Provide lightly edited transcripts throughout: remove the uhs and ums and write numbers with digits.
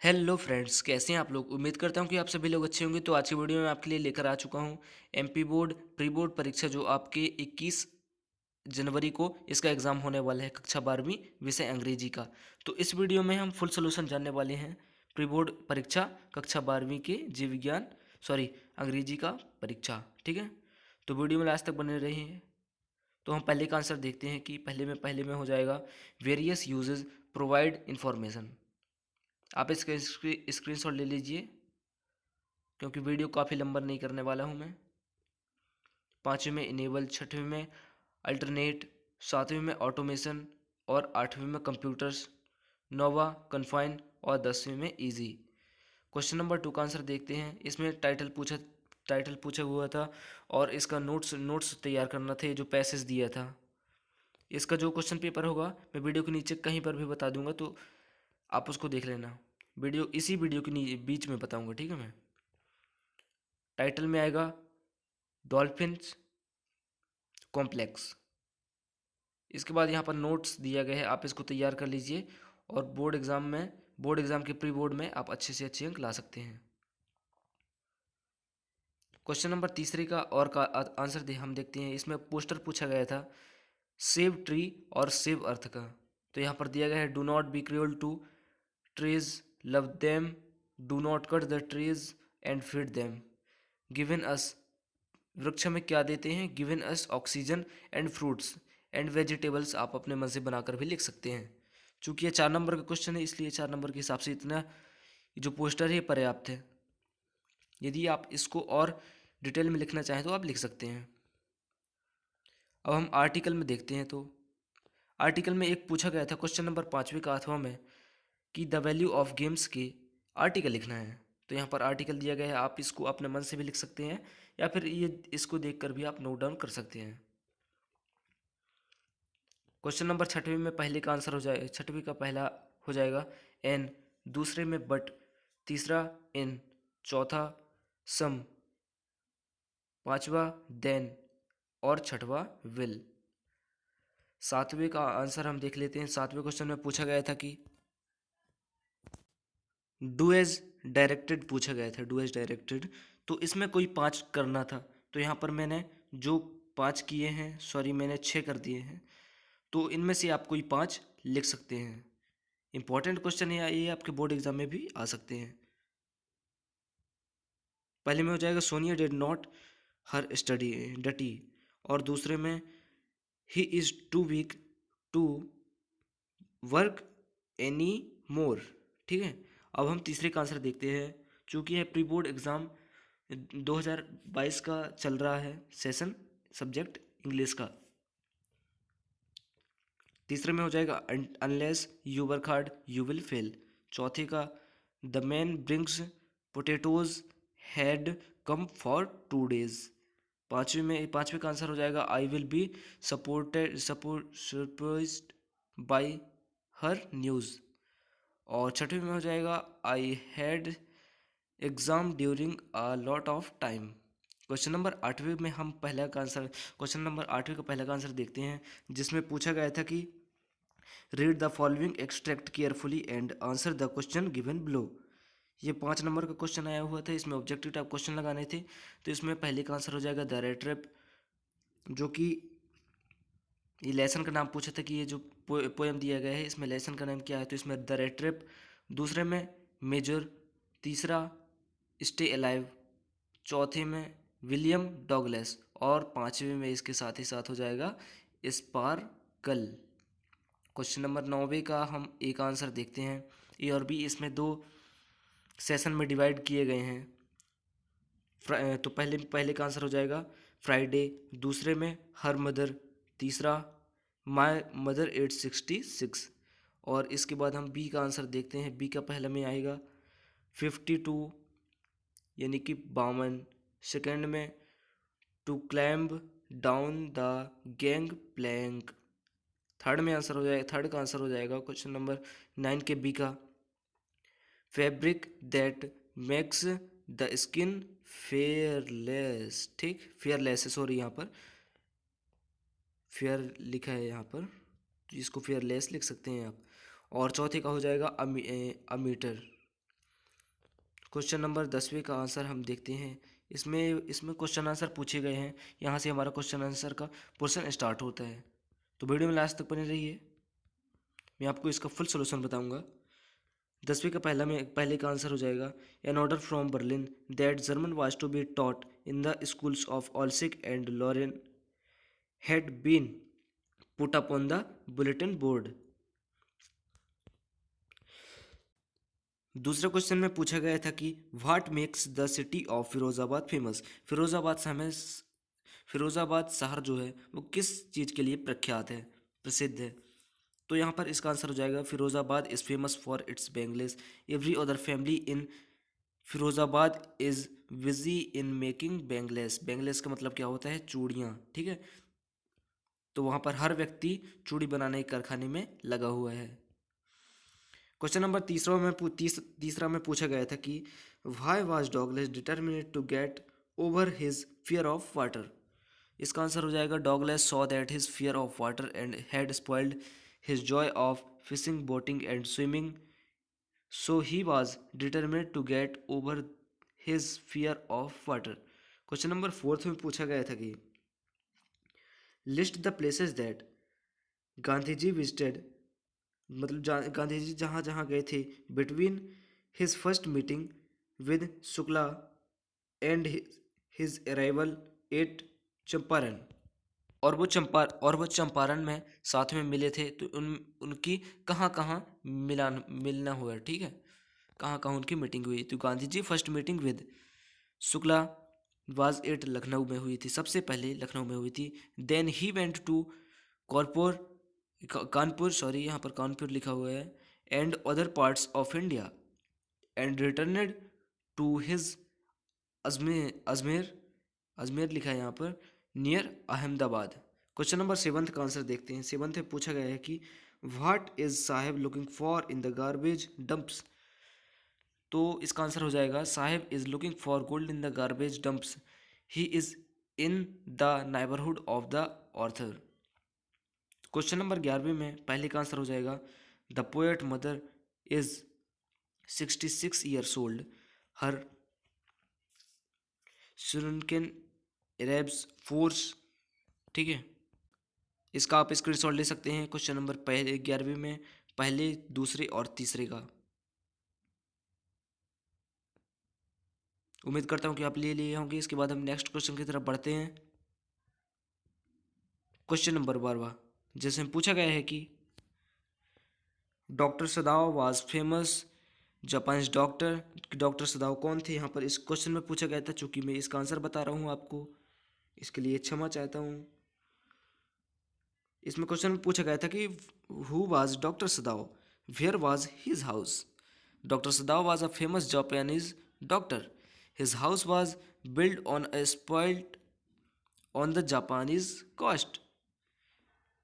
Hello friends, कैसे हैं आप लोग। उम्मीद करता हूं कि आप सभी लोग अच्छे होंगे। तो आज की वीडियो में आपके लिए लेकर आ चुका हूं एमपी बोर्ड प्री बोर्ड परीक्षा जो आपके 21 जनवरी को इसका एग्ज़ाम होने वाला है, कक्षा 12वीं विषय अंग्रेजी का। तो इस वीडियो में हम फुल सोल्यूशन जानने वाले हैं प्री बोर्ड परीक्षा कक्षा 12वीं के जीव विज्ञान अंग्रेजी का परीक्षा। ठीक है, तो वीडियो में लास्ट तक बने रहिए। तो हम पहले का आंसर देखते हैं कि पहले में हो जाएगा वेरियस यूजेस प्रोवाइड इंफॉर्मेशन। आप इसका स्क्रीनशॉट ले लीजिए क्योंकि वीडियो काफ़ी लंबा नहीं करने वाला हूँ मैं। पाँचवीं में इनेबल, छठवीं में अल्टरनेट, सातवीं में ऑटोमेशन और आठवीं में कंप्यूटर्स, नौवा कन्फाइन और 10वीं में इजी। क्वेश्चन नंबर 2 का आंसर देखते हैं। इसमें टाइटल पूछा हुआ था और इसका नोट्स तैयार करना थे जो पैसेज दिया था। इसका जो क्वेश्चन पेपर होगा मैं वीडियो के नीचे कहीं पर भी बता दूंगा, तो आप उसको देख लेना। इसी वीडियो के बीच में बताऊंगा, ठीक है। मैं टाइटल में आएगा डॉल्फिन्स कॉम्प्लेक्स। इसके बाद यहाँ पर नोट्स दिया गया है, आप इसको तैयार कर लीजिए और बोर्ड एग्ज़ाम के प्री बोर्ड में आप अच्छे से अच्छे अंक ला सकते हैं। क्वेश्चन नंबर तीसरे का आंसर हम देखते हैं। इसमें पोस्टर पूछा गया था सेव ट्री और सेव अर्थ का। तो यहाँ पर दिया गया है do not be cruel to trees, love them, do not cut the trees and feed them, given us. वृक्ष हमें क्या देते हैं? Given us oxygen and fruits and vegetables. आप अपने मन से बनाकर भी लिख सकते हैं। चूंकि ये 4 नंबर का क्वेश्चन है, इसलिए 4 नंबर के हिसाब से इतना जो पोस्टर है ये पर्याप्त है। यदि आप इसको और डिटेल में लिखना चाहें तो आप लिख सकते हैं। अब हम आर्टिकल में देखते हैं। तो आर्टिकल में एक पूछा गया था क्वेश्चन नंबर 5वीं का अथवा में कि द वैल्यू ऑफ गेम्स के आर्टिकल लिखना है। तो यहाँ पर आर्टिकल दिया गया है, आप इसको अपने मन से भी लिख सकते हैं या फिर ये इसको देखकर भी आप नोट डाउन कर सकते हैं। क्वेश्चन नंबर 6वीं में पहले का आंसर हो जाए 6वीं का पहला हो जाएगा एन, दूसरे में बट, तीसरा इन, चौथा सम, पांचवा देन और छठवा विल। सातवें का आंसर हम देख लेते हैं। सातवें क्वेश्चन में पूछा गया था कि डू एज डायरेक्टेड पूछा गया था, डू एज डायरेक्टेड। तो इसमें कोई 5 करना था, तो यहाँ पर मैंने जो 5 किए हैं, मैंने 6 कर दिए हैं। तो इनमें से आप कोई 5 लिख सकते हैं। इंपॉर्टेंट क्वेश्चन है ये, आपके बोर्ड एग्जाम में भी आ सकते हैं। पहले में हो जाएगा Sonia did not her study duty, और दूसरे में he is too weak to work any more. ठीक है, अब हम तीसरे का आंसर देखते हैं। चूंकि यह प्री बोर्ड एग्ज़ाम 2022 का चल रहा है सेशन, सब्जेक्ट इंग्लिश का। तीसरे में हो जाएगा unless you work hard you will fail. चौथे का the man brings potatoes had come for 2 days। पांचवें का आंसर हो जाएगा I will be surprised by her news. और छठवें में हो जाएगा I had exam during a lot of time. Question number आठवें का पहला का आंसर देखते हैं, जिसमें पूछा गया था कि read the following extract carefully and answer the question given below. ये 5 नंबर का क्वेश्चन आया हुआ था, इसमें ऑब्जेक्टिव टाइप क्वेश्चन लगाने थे। तो इसमें पहले का आंसर हो जाएगा द रेड ट्रैप, जो कि ये लेसन का नाम पूछा था कि ये जो पोएम दिया गया है इसमें लेसन का नाम क्या है। तो इसमें द रेड ट्रैप, दूसरे में मेजर, तीसरा स्टे अलाइव, चौथे में विलियम डॉगलेस और पांचवें में इसके साथ ही साथ हो जाएगा स्पार्कल। क्वेश्चन नंबर 9वें का हम एक आंसर देखते हैं। ए और बी इसमें 2 सेशन में डिवाइड किए गए हैं। तो पहले का आंसर हो जाएगा फ्राइडे, दूसरे में हर मदर, तीसरा माय मदर 866। और इसके बाद हम बी का आंसर देखते हैं। बी का पहला में आएगा 52 यानी कि 52, सेकेंड में to climb down the gangplank. Third का आंसर हो जाएगा क्वेश्चन नंबर 9 के बी का fabric that makes the skin fearless. ठीक, फेयरलेस है, सॉरी यहाँ पर फेयर लिखा है यहाँ पर, तो इसको फेयरलेस लिख सकते हैं आप। और चौथे का हो जाएगा अमीटर। क्वेश्चन नंबर 10वें का आंसर हम देखते हैं। इसमें इसमें क्वेश्चन आंसर पूछे गए हैं, यहाँ से हमारा क्वेश्चन आंसर का पोर्शन स्टार्ट होता है। तो वीडियो में लास्ट तक बने रहिए, मैं आपको इसका फुल सोल्यूशन बताऊंगा। 10वीं का पहले का आंसर हो जाएगा, an order from Berlin that German was to be taught in the schools of Alsace and Lorraine had been put up on the bulletin board. दूसरा क्वेश्चन में पूछा गया था कि what makes the city of Firozabad famous. Firozabad शहर जो है वो किस चीज़ के लिए प्रख्यात है, प्रसिद्ध है। तो यहाँ पर इसका आंसर हो जाएगा, Firozabad is famous for its bangles. Every other family in Firozabad is busy in making bangles. Bangles का मतलब क्या होता है, चूड़ियाँ, ठीक है। तो वहाँ पर हर व्यक्ति चूड़ी बनाने के कारखाने में लगा हुआ है। क्वेश्चन नंबर तीसरा में पूछा गया था कि why was Douglas determined to get over his fear of water. इसका आंसर हो जाएगा, Douglas saw that his fear of water and had spoiled his joy of fishing, boating and swimming, so he was determined to get over his fear of water. Question number 4 में पूछा गया था कि list the places that Gandhi ji visited, मतलब गांधी जी जहाँ जहाँ गए थे between his first meeting with Shukla and his arrival at Champaran. और वो चंपारण में साथ में मिले थे, तो उनकी कहाँ कहाँ मिलना हुआ, ठीक है, कहाँ कहाँ उनकी मीटिंग हुई। तो Gandhi ji first meeting with Shukla was at Lucknow में हुई थी, सबसे पहले लखनऊ में हुई थी। Then he went to Cawnpore Kanpur, sorry यहाँ पर कानपुर लिखा हुआ है, and other parts of India and returned to his Ajmer Ajmer लिखा है यहाँ पर, नियर अहमदाबाद। क्वेश्चन नंबर 7 का आंसर देखते हैं। 7 में पूछा गया है कि what is Saheb looking for in the garbage dumps. तो इसका आंसर हो जाएगा, Saheb is looking for gold in the garbage dumps, he is in the neighbourhood of the author. Question number 11 में पहले का आंसर हो जाएगा, the poet mother is 66 years old, her sunken एरेब्स फोर्स, ठीक है। इसका आप स्क्रीनशॉट ले सकते हैं। क्वेश्चन नंबर 11 में पहले, दूसरे और तीसरे का। उम्मीद करता हूँ कि आप ले लिए होंगे। इसके बाद हम नेक्स्ट क्वेश्चन की तरफ बढ़ते हैं। क्वेश्चन नंबर 12 जैसे हम पूछा गया है कि doctor Sadao was famous Japanese doctor. Doctor सदाव कौन थे, यहाँ पर इस क्वेश्चन में पूछा गया था। चूंकि मैं इसका आंसर बता रहा हूँ आपको, इसके लिए क्षमा चाहता हूँ। इसमें क्वेश्चन में पूछा गया था कि who was doctor Sadao, where was his house. Doctor Sadao was a famous Japanese doctor, his house was build on a spoiled on the Japanese coast.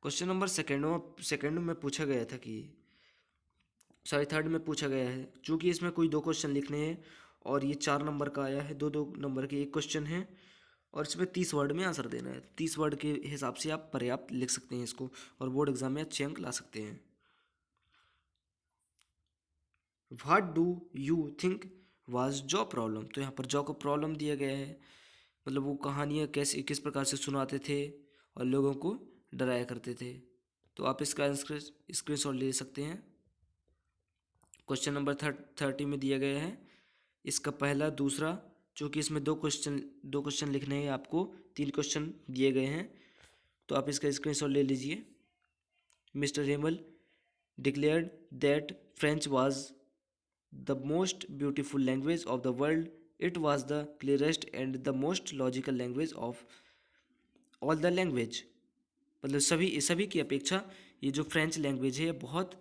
Question number second में पूछा गया था कि थर्ड में पूछा गया है। चूंकि इसमें कोई 2 क्वेश्चन लिखने हैं और ये 4 नंबर का आया है, 2-2 नंबर के 1 क्वेश्चन है, और इसमें 30 वर्ड में आंसर देना है। 30 वर्ड के हिसाब से आप पर्याप्त लिख सकते हैं इसको, और बोर्ड एग्जाम में अच्छे अंक ला सकते हैं। What do you think was jaw problem. तो यहाँ पर जॉ को प्रॉब्लम दिया गया है, मतलब वो कहानियाँ कैसे किस प्रकार से सुनाते थे और लोगों को डराया करते थे। तो आप इसका स्क्रीनशॉट ले सकते हैं। क्वेश्चन नंबर 30 में दिया गया है इसका पहला, दूसरा, चूँकि इसमें 2 क्वेश्चन लिखने हैं आपको, 3 क्वेश्चन दिए गए हैं, तो आप इसका स्क्रीनशॉट ले लीजिए। Mister Hamel declared that French was the most beautiful language of the world, it was the clearest and the most logical language of all the language. मतलब सभी की अपेक्षा ये जो फ्रेंच लैंग्वेज है बहुत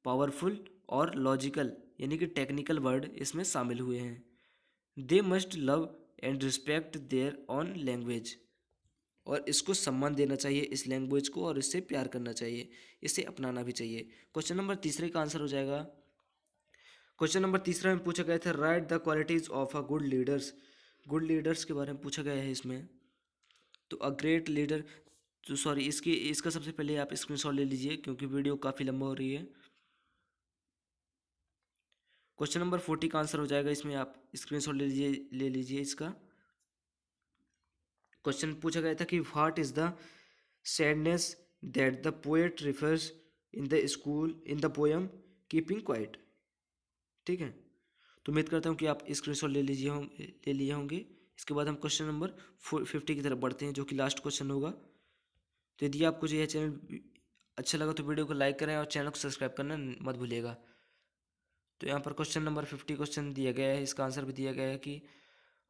पावरफुल और लॉजिकल, यानी कि टेक्निकल वर्ड इसमें शामिल हुए हैं। They must love and respect there on language, और इसको सम्मान देना चाहिए इस लैंग्वेज को, और इससे प्यार करना चाहिए, इसे अपनाना भी चाहिए। क्वेश्चन नंबर तीसरे का आंसर हो जाएगा, क्वेश्चन नंबर तीसरा में पूछा गया था right the qualities of a good leaders. Good leaders के बारे में पूछा गया है इसमें। तो अ ग्रेट लीडर, तो सॉरी इसका सबसे पहले आप स्क्रीनशॉट ले लीजिए क्योंकि वीडियो काफ़ी लंबा हो रही है। क्वेश्चन नंबर 40 का आंसर हो जाएगा इसमें, आप स्क्रीनशॉट ले लीजिए इसका। क्वेश्चन पूछा गया था कि what is the sadness that the poet refers in the poem keeping quiet. ठीक है, तो उम्मीद करता हूँ कि आप स्क्रीनशॉट ले लिए होंगे। इसके बाद हम क्वेश्चन नंबर 50 की तरफ बढ़ते हैं, जो कि लास्ट क्वेश्चन होगा। तो यदि आपको जो यह चैनल अच्छा लगा तो वीडियो को लाइक करें और चैनल को सब्सक्राइब करना मत भूलिएगा। तो यहाँ पर क्वेश्चन नंबर 50 क्वेश्चन दिया गया है, इसका आंसर भी दिया गया है कि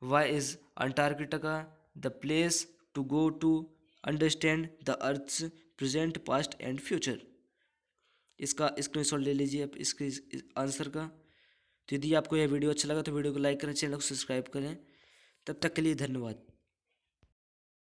why is Antarctica the place to go to understand the earth's present past and future. इसका स्क्रीनशॉट ले लीजिए आप इसके आंसर का। तो यदि आपको यह वीडियो अच्छा लगा तो वीडियो को लाइक करें, चैनल को सब्सक्राइब करें। तब तक के लिए धन्यवाद।